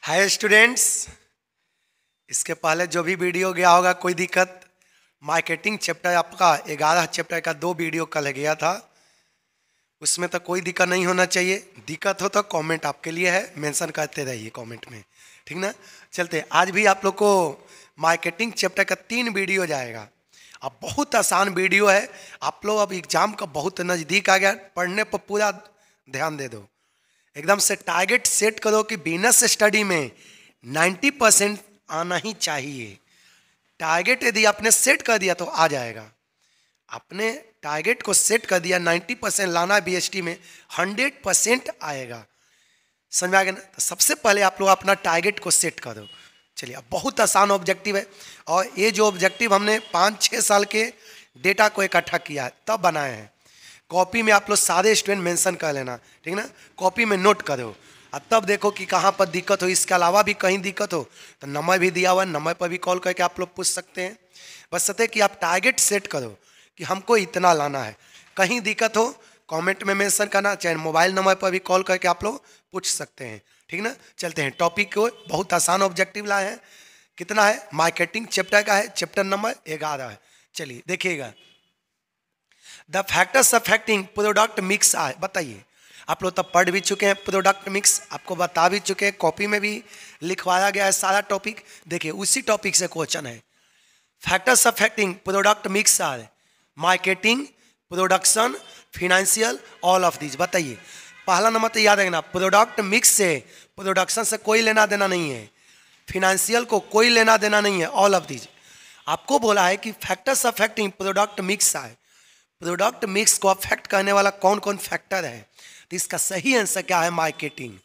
Hi students, इसके पहले जो भी वीडियो गया होगा कोई दिक्कत, मार्केटिंग चैप्टर आपका 11 चैप्टर का 2 वीडियो कल गया था, उसमें तो कोई दिक्कत नहीं होना चाहिए। दिक्कत हो तो कमेंट आपके लिए है, मेंशन करते रहिए कमेंट में, ठीक ना। चलते आज भी आप लोग को मार्केटिंग चैप्टर का 3 वीडियो जाएगा। अब बहुत आसान वीडियो है, आप लोग अब एग्जाम का बहुत नज़दीक आ गया, पढ़ने पर पूरा ध्यान दे दो। एकदम से टारगेट सेट करो कि बिजनेस स्टडी में 90% आना ही चाहिए। टारगेट यदि आपने सेट कर दिया तो आ जाएगा। आपने टारगेट को सेट कर दिया 90% लाना है बीएसटी में, 100% आएगा। समझ में आ गया ना। तो सबसे पहले आप लोग अपना टारगेट को सेट करो। चलिए, अब बहुत आसान ऑब्जेक्टिव है, और ये जो ऑब्जेक्टिव हमने 5-6 साल के डेटा को इकट्ठा किया है तब बनाए हैं। कॉपी में आप लोग सारे स्टूडेंट मेंशन कर लेना, ठीक ना। कॉपी में नोट करो और तब देखो कि कहाँ पर दिक्कत हो। इसके अलावा भी कहीं दिक्कत हो तो नंबर भी दिया हुआ है, नंबर पर भी कॉल करके आप लोग पूछ सकते हैं। बस सत्य कि आप टारगेट सेट करो कि हमको इतना लाना है। कहीं दिक्कत हो कमेंट में मेंशन करना, चाहे मोबाइल नंबर पर भी कॉल करके आप लोग पूछ सकते हैं, ठीक ना। चलते हैं टॉपिक को। बहुत आसान ऑब्जेक्टिव लाए हैं। कितना है? मार्केटिंग चैप्टर का है, चैप्टर नंबर 11 है। चलिए देखिएगा। The factors affecting product mix आए। बताइए, आप लोग तब पढ़ भी चुके हैं प्रोडक्ट मिक्स, आपको बता भी चुके हैं, कॉपी में भी लिखवाया गया है सारा टॉपिक। देखिए उसी टॉपिक से क्वेश्चन है। Factors affecting product mix are marketing, production, financial, all of these. बताइए, पहला नंबर तो याद रखना, प्रोडक्ट मिक्स से प्रोडक्शन से कोई लेना देना नहीं है, फिनेंशियल को कोई लेना देना नहीं है, ऑल ऑफ दीज। आपको बोला है कि फैक्टर्स अफेक्टिंग प्रोडक्ट मिक्स आए। प्रोडक्ट मिक्स को अफेक्ट करने वाला कौन कौन फैक्टर है, तो इसका सही आंसर क्या है? मार्केटिंग।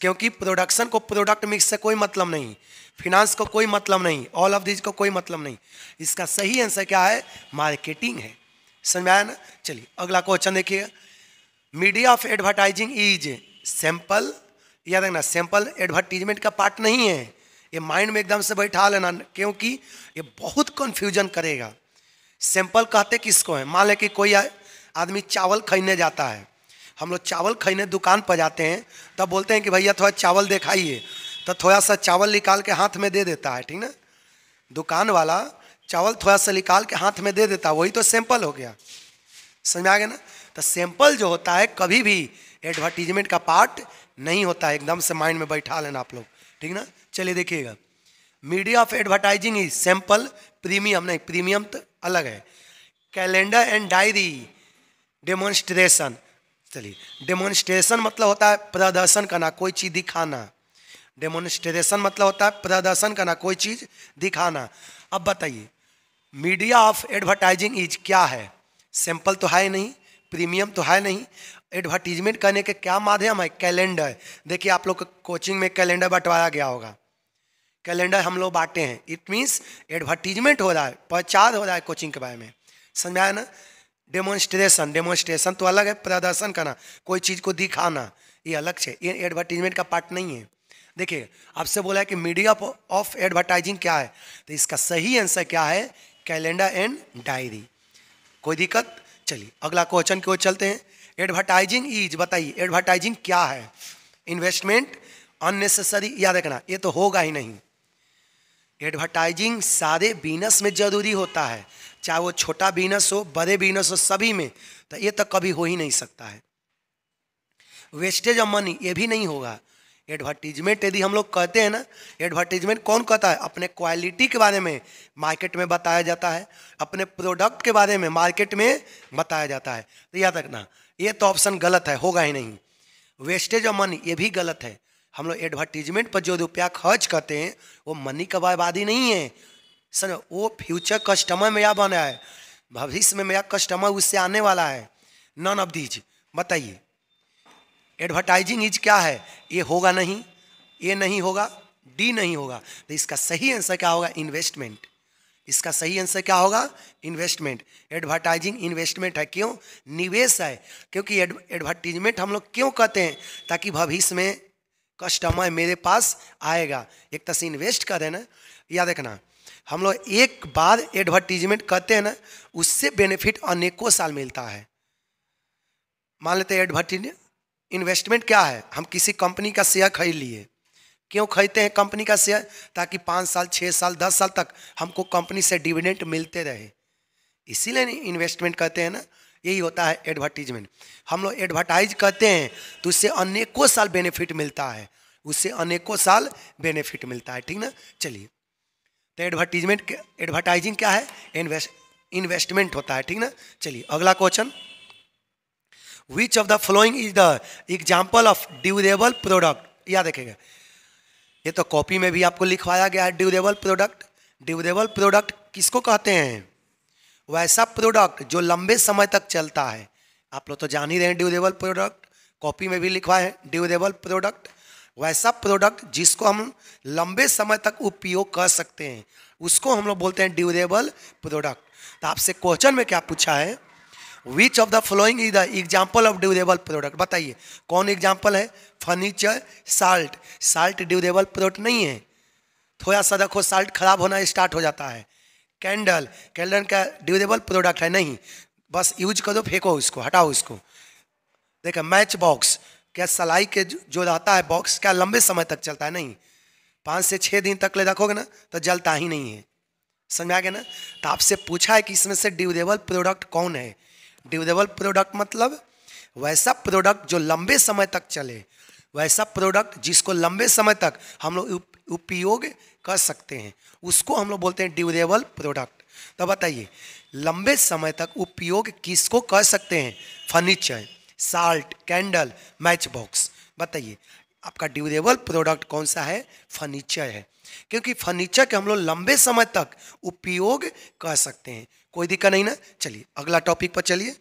क्योंकि प्रोडक्शन को प्रोडक्ट मिक्स से कोई मतलब नहीं, फिनांस को कोई मतलब नहीं, ऑल ऑफ दिस को कोई मतलब नहीं। इसका सही आंसर क्या है? मार्केटिंग है। समझ में आया ना। चलिए अगला क्वेश्चन देखिएगा। Media of advertising is sample. याद रखना, सैंपल एडवर्टीजमेंट का पार्ट नहीं है। ये माइंड में एकदम से बैठा लेना, क्योंकि ये बहुत कंफ्यूजन करेगा। सैंपल कहते किसको है? मान ले कि कोई आदमी चावल खरीदने जाता है, हम लोग चावल खरीदने दुकान पर जाते हैं, तब बोलते हैं कि भैया थोड़ा चावल दिखाइए, तो थोड़ा सा चावल निकाल के हाथ में दे देता है, ठीक ना। दुकान वाला चावल थोड़ा सा निकाल के हाथ में दे देता है, वही तो सैंपल हो गया। समझ में आ गया ना। तो सैंपल जो होता है कभी भी एडवर्टीजमेंट का पार्ट नहीं होता है। एकदम से माइंड में बैठा लेना आप लोग, ठीक ना। चलिए देखिएगा, media of advertising is sample, premium नहीं, प्रीमियम तो अलग है। Calendar and diary, demonstration. चलिए, डेमोन्स्ट्रेशन मतलब होता है प्रदर्शन करना, कोई चीज़ दिखाना। डेमोन्स्ट्रेशन मतलब होता है प्रदर्शन करना, कोई चीज़ दिखाना। अब बताइए, मीडिया ऑफ एडवर्टाइजिंग इज क्या है? सैंपल तो है नहीं, प्रीमियम तो है नहीं। एडवर्टीजमेंट करने के क्या माध्यम है? कैलेंडर। देखिए आप लोग को कोचिंग में कैलेंडर बंटवाया गया होगा, कैलेंडर हम लोग बांटे हैं। इट मीन्स एडवर्टीजमेंट हो रहा है, प्रचार हो रहा है कोचिंग के बारे में। समझ में आया ना। डेमोन्स्ट्रेशन, डेमोन्स्ट्रेशन तो अलग है, प्रदर्शन करना, कोई चीज़ को दिखाना, ये अलग है, ये एडवर्टीजमेंट का पार्ट नहीं है। देखिए आपसे बोला है कि मीडिया ऑफ एडवर्टाइजिंग क्या है, तो इसका सही आंसर क्या है? Calendar and diary. कोई दिक्कत? चलिए अगला क्वेश्चन की ओर चलते हैं। एडवर्टाइजिंग इज, बताइए एडवर्टाइजिंग क्या है? Investment, unnecessary. याद रखना, ये तो होगा ही नहीं। एडवर्टाइजिंग सारे बिजनेस में जरूरी होता है, चाहे वो छोटा बिजनेस हो, बड़े बिजनेस हो, सभी में। तो ये तो कभी हो ही नहीं सकता है। वेस्टेज ऑफ मनी, ये भी नहीं होगा। एडवर्टीजमेंट यदि हम लोग कहते हैं ना, एडवर्टीजमेंट कौन कहता है? अपने क्वालिटी के बारे में मार्केट में बताया जाता है, अपने प्रोडक्ट के बारे में मार्केट में बताया जाता है। तो याद रखना, ये तो ऑप्शन गलत है, होगा ही नहीं। वेस्टेज ऑफ मनी, ये भी गलत है। हम लोग एडवर्टीजमेंट पर जो रुपया खर्च करते हैं वो मनी का बर्बादी नहीं है। सर वो फ्यूचर कस्टमर मेरा बना है, भविष्य में मेरा कस्टमर उससे आने वाला है। None of these. बताइए एडवर्टाइजिंग इज क्या है? ये होगा नहीं, ये नहीं होगा, डी नहीं होगा। तो इसका सही आंसर क्या होगा? इन्वेस्टमेंट। इसका सही आंसर क्या होगा? इन्वेस्टमेंट। एडवर्टाइजिंग इन्वेस्टमेंट है। क्यों? निवेश है। क्योंकि एडवर्टीजमेंट हम लोग क्यों कहते हैं? ताकि भविष्य में कस्टमर मेरे पास आएगा, एक तरह से इन्वेस्ट करें ना। याद रखना, हम लोग एक बार एडवर्टीजमेंट करते हैं ना, उससे बेनिफिट अनेकों साल मिलता है। मान लेते हैं एडवर्टीजमेंट, इन्वेस्टमेंट क्या है? हम किसी कंपनी का शेयर खरीद लिए, क्यों खरीदते हैं कंपनी का शेयर? ताकि 5 साल 6 साल 10 साल तक हमको कंपनी से डिविडेंड मिलते रहे, इसीलिए इन्वेस्टमेंट करते हैं ना। यही होता है एडवर्टीजमेंट। हम लोग एडवर्टाइज करते हैं तो उससे अनेकों साल बेनिफिट मिलता है, उससे अनेकों साल बेनिफिट मिलता है, ठीक ना। चलिए, तो एडवर्टाइजिंग क्या है? इन्वेस्टमेंट होता है, ठीक ना। चलिए अगला question, which of the following is the example of durable product? याद रखेगा, ये तो कॉपी में भी आपको लिखवाया गया है। ड्यूरेबल प्रोडक्ट, ड्यूरेबल प्रोडक्ट किसको कहते हैं? वैसा प्रोडक्ट जो लंबे समय तक चलता है। आप लोग तो जान ही रहे हैं ड्यूरेबल प्रोडक्ट, कॉपी में भी लिखवा है ड्यूरेबल प्रोडक्ट, वैसा प्रोडक्ट जिसको हम लंबे समय तक उपयोग कर सकते हैं, उसको हम लोग बोलते हैं ड्यूरेबल प्रोडक्ट। तो आपसे क्वेश्चन में क्या पूछा है? Which of the following is the example of durable product? बताइए कौन एग्जाम्पल है? Furniture, salt. Salt durable product नहीं है, थोड़ा सा रखो साल्ट खराब होना स्टार्ट हो जाता है। कैंडल, कैंडल का ड्यूरेबल प्रोडक्ट है नहीं, बस यूज करो, फेंको उसको, हटाओ उसको। देखो मैच बॉक्स, क्या सलाई के जो रहता है बॉक्स, क्या लंबे समय तक चलता है? नहीं, 5 से 6 दिन तक ले रखोगे ना तो जलता ही नहीं है, समझ आ गया ना। तो आपसे पूछा है कि इसमें से ड्यूरेबल प्रोडक्ट कौन है? ड्यूरेबल प्रोडक्ट मतलब वैसा प्रोडक्ट जो लंबे समय तक चले, वैसा प्रोडक्ट जिसको लंबे समय तक हम लोग उपयोग कर सकते हैं, उसको हम लोग बोलते हैं ड्यूरेबल प्रोडक्ट। तो बताइए लंबे समय तक उपयोग किसको कर सकते हैं? Furniture, salt, candle, match box. बताइए आपका ड्यूरेबल प्रोडक्ट कौन सा है? फर्नीचर है, क्योंकि फर्नीचर के हम लोग लंबे समय तक उपयोग कर सकते हैं, कोई दिक्कत नहीं ना। चलिए अगला टॉपिक पर चलिए,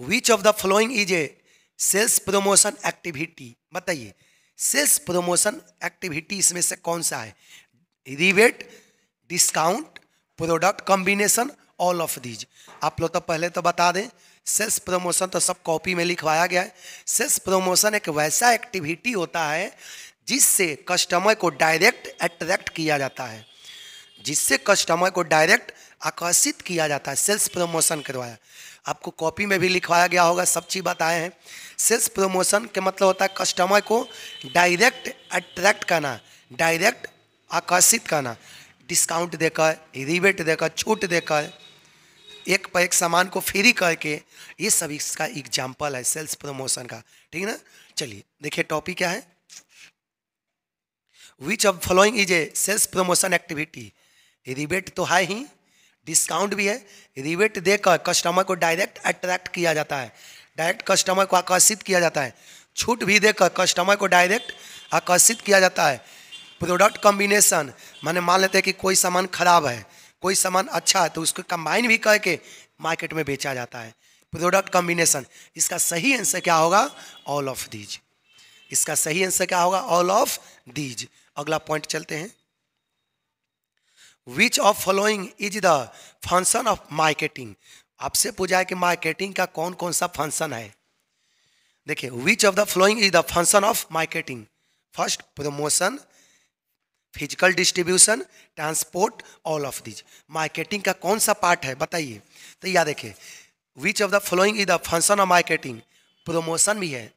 which of the following is a sales promotion activity? बताइए सेल्स प्रमोशन एक्टिविटी इसमें से कौन सा है? Rebate, discount, product combination, all of these. आप लोग तो पहले तो बता दें, सेल्स प्रमोशन तो सब कॉपी में लिखवाया गया है। सेल्स प्रमोशन एक वैसा एक्टिविटी होता है जिससे कस्टमर को डायरेक्ट अट्रैक्ट किया जाता है, जिससे कस्टमर को डायरेक्ट आकर्षित किया जाता है, सेल्स प्रमोशन करवाया। आपको कॉपी में भी लिखवाया गया होगा, सब चीज़ बताए हैं। सेल्स प्रमोशन के मतलब होता है कस्टमर को डायरेक्ट अट्रैक्ट करना, डायरेक्ट आकर्षित करना, डिस्काउंट देकर, रिबेट देकर, छूट देकर, एक पर एक सामान को फ्री करके, ये सब इसका एग्जाम्पल है सेल्स प्रमोशन का, ठीक है ना। चलिए देखिए टॉपिक क्या है, which of following is a sales promotion activity? Rebate तो है ही, डिस्काउंट भी है, रिबेट देकर कस्टमर को डायरेक्ट अट्रैक्ट किया जाता है, डायरेक्ट कस्टमर को आकर्षित किया जाता है, छूट भी देकर कस्टमर को डायरेक्ट आकर्षित किया जाता है। प्रोडक्ट कॉम्बिनेशन माने मान लेते हैं कि कोई सामान खराब है, कोई सामान अच्छा है, तो उसको कंबाइन भी करके मार्केट में बेचा जाता है, प्रोडक्ट कॉम्बिनेशन। इसका सही आंसर क्या होगा? All of these. इसका सही आंसर क्या होगा? All of these. अगला पॉइंट चलते हैं, विच of following is the function of marketing? आपसे पूछा है कि मार्केटिंग का कौन कौन सा फंक्शन है। देखिए विच of the following is the function of marketing? First promotion, physical distribution, transport, all of these. Marketing का कौन सा पार्ट है बताइए। तो याद देखिए विच of the following is the function of marketing? Promotion भी है,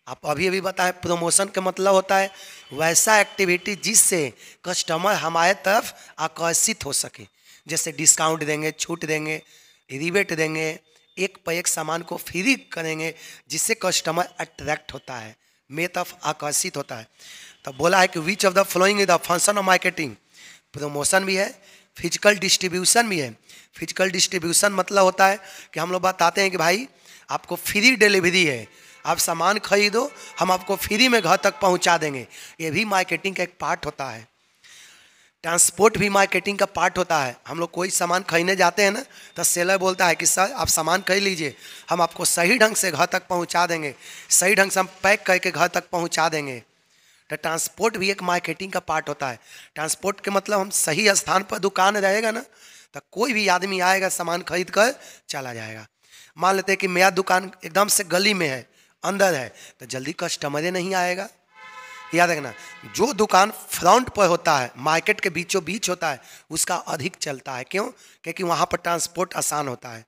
आप अभी बताएं। प्रमोशन का मतलब होता है वैसा एक्टिविटी जिससे कस्टमर हमारे तरफ आकर्षित हो सके, जैसे डिस्काउंट देंगे, छूट देंगे, रिबेट देंगे, एक पर एक सामान को फ्री करेंगे, जिससे कस्टमर अट्रैक्ट होता है, मेरे तरफ आकर्षित होता है। तो बोला है कि विच of the following is the function of marketing? Promotion भी है, फिजिकल डिस्ट्रीब्यूशन भी है। फिजिकल डिस्ट्रीब्यूशन मतलब होता है कि हम लोग बताते हैं कि भाई आपको फ्री डिलीवरी है, आप सामान खरीदो, हम आपको फ्री में घर तक पहुंचा देंगे, ये भी मार्केटिंग का एक पार्ट होता है। ट्रांसपोर्ट भी मार्केटिंग का पार्ट होता है। हम लोग कोई सामान खरीदने जाते हैं ना, तो सेलर बोलता है कि सर आप सामान खरीद लीजिए, हम आपको सही ढंग से घर तक पहुंचा देंगे, सही ढंग से हम पैक करके घर तक पहुंचा देंगे। तो ट्रांसपोर्ट भी एक मार्केटिंग का पार्ट होता है। ट्रांसपोर्ट के मतलब हम सही स्थान पर दुकान रहेगा ना, तो कोई भी आदमी आएगा सामान खरीद कर चला जाएगा। मान लेते हैं कि मेरा दुकान एकदम से गली में है, अंदर है, तो जल्दी कस्टमर नहीं आएगा। याद रखना, जो दुकान फ्रंट पर होता है, मार्केट के बीचों बीच होता है, उसका अधिक चलता है। क्यों? क्योंकि वहाँ पर ट्रांसपोर्ट आसान होता है।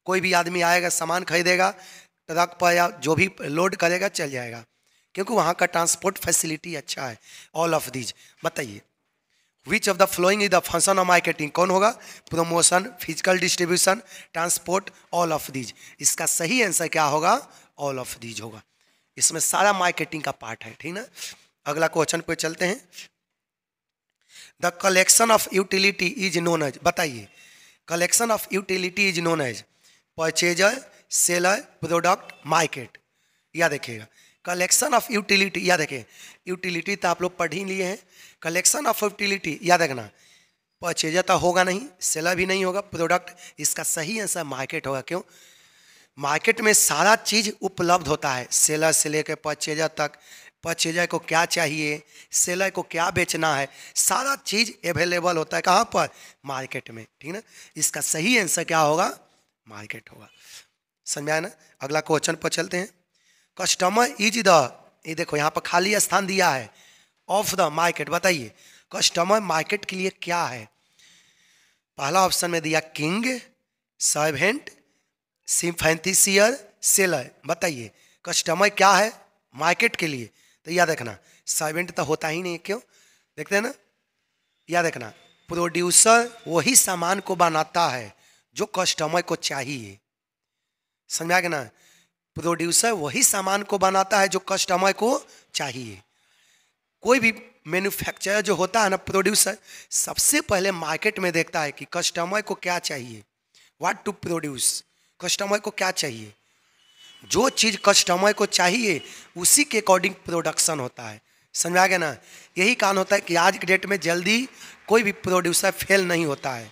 कोई भी आदमी आएगा, सामान खरीदेगा, ट्रक पर या जो भी लोड करेगा चल जाएगा। क्योंकि वहाँ का ट्रांसपोर्ट फैसिलिटी अच्छा है। ऑल ऑफ दीज बताइए, विच of the following is the function of marketing? कौन होगा? Promotion, physical distribution, transport, all of these. इसका सही आंसर क्या होगा? ऑल ऑफ दीज होगा। इसमें सारा मार्केटिंग का पार्ट है, ठीक ना। अगला क्वेश्चन पे चलते हैं। The collection of utility is known as, बताइए, collection of utility is known as purchaser, seller, product, market. याद रखिएगा, कलेक्शन ऑफ यूटिलिटी, याद रखिए, यूटिलिटी तो आप लोग पढ़ ही लिए हैं। कलेक्शन ऑफ यूटिलिटी याद रखना, परचेजर तो होगा नहीं, सेलर भी नहीं होगा, प्रोडक्ट, इसका सही आंसर मार्केट होगा। क्यों? मार्केट में सारा चीज़ उपलब्ध होता है, सेलर से लेकर परचेजर तक। परचेजर को क्या चाहिए, सेलर को क्या बेचना है, सारा चीज़ अवेलेबल होता है कहाँ पर? मार्केट में, ठीक ना। इसका सही आंसर क्या होगा? मार्केट होगा। समझ में आया ना। अगला क्वेश्चन पर चलते हैं। कस्टमर इज द, ये देखो यहाँ पर खाली स्थान दिया है, ऑफ द मार्केट। बताइए कस्टमर मार्केट के लिए क्या है? पहला ऑप्शन में दिया किंग, सर्वेंट, सिंपैथीसियर, सेलर। बताइए कस्टमर क्या है मार्केट के लिए? तो याद रखना, सर्वेंट तो होता ही नहीं। क्यों? देखते हैं ना, याद रखना, प्रोड्यूसर वही सामान को बनाता है जो कस्टमर को चाहिए। समझा गया ना, प्रोड्यूसर वही सामान को बनाता है जो कस्टमर को चाहिए। कोई भी मैन्युफैक्चरर जो होता है ना, प्रोड्यूसर, सबसे पहले मार्केट में देखता है कि कस्टमर को क्या चाहिए, व्हाट टू प्रोड्यूस, कस्टमर को क्या चाहिए। जो चीज़ कस्टमर को चाहिए उसी के अकॉर्डिंग प्रोडक्शन होता है। समझ आ गया ना। यही कारण होता है कि आज के डेट में जल्दी कोई भी प्रोड्यूसर फेल नहीं होता है,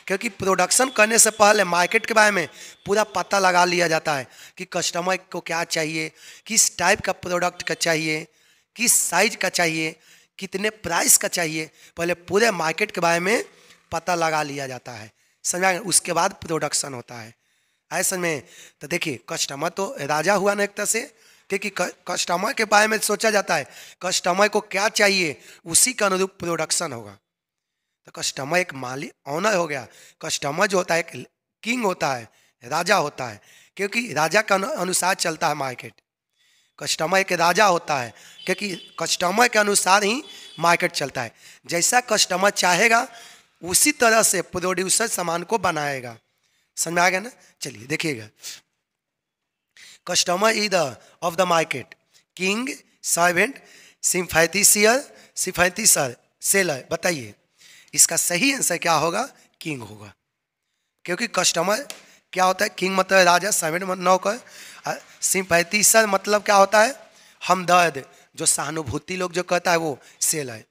क्योंकि प्रोडक्शन करने से पहले मार्केट के बारे में पूरा पता लगा लिया जाता है कि कस्टमर को क्या चाहिए, किस टाइप का प्रोडक्ट का चाहिए, किस साइज का चाहिए, कितने प्राइस का चाहिए। पहले पूरे मार्केट के बारे में पता लगा लिया जाता है। समझा गया। उसके बाद प्रोडक्शन होता है। ऐसे में तो देखिए, कस्टमर तो राजा हुआ ना एक तरह से, क्योंकि कस्टमर के बारे में सोचा जाता है, कस्टमर को क्या चाहिए उसी के अनुरूप प्रोडक्शन होगा। तो कस्टमर एक मालिक, ऑनर हो गया। कस्टमर जो होता है एक किंग होता है, राजा होता है, क्योंकि राजा के अनुसार चलता है मार्केट। कस्टमर एक राजा होता है क्योंकि कस्टमर के अनुसार ही मार्केट चलता है। जैसा कस्टमर चाहेगा उसी तरह से प्रोड्यूसर सामान को बनाएगा। समझ में आ गया ना। चलिए देखिएगा, customer is the of the market, king, servant, sympathiser, seller. बताइए इसका सही आंसर क्या होगा? किंग होगा। क्योंकि कस्टमर क्या होता है? किंग मतलब राजा, सर्वेंट मतलब नौकर, सिंपैथीसियर मतलब क्या होता है? हमदर्द, जो सहानुभूति लोग जो कहता है वो सेलर।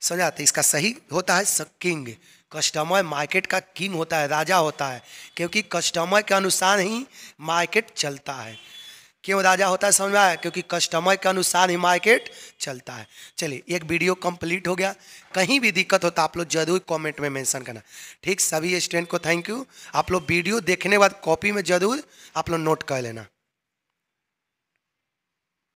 समझ आते? इसका सही होता है किंग। कस्टमर मार्केट का किंग होता है, राजा होता है, क्योंकि कस्टमर के अनुसार ही मार्केट चलता है। क्यों राजा होता है? समझ में आया? क्योंकि कस्टमर के अनुसार ही मार्केट चलता है। चलिए, एक वीडियो कंप्लीट हो गया। कहीं भी दिक्कत हो तो आप लोग जरूर कमेंट में मेंशन करना। ठीक, सभी स्टूडेंट को थैंक यू। आप लोग वीडियो देखने के बाद कॉपी में जरूर आप लोग नोट कर लेना।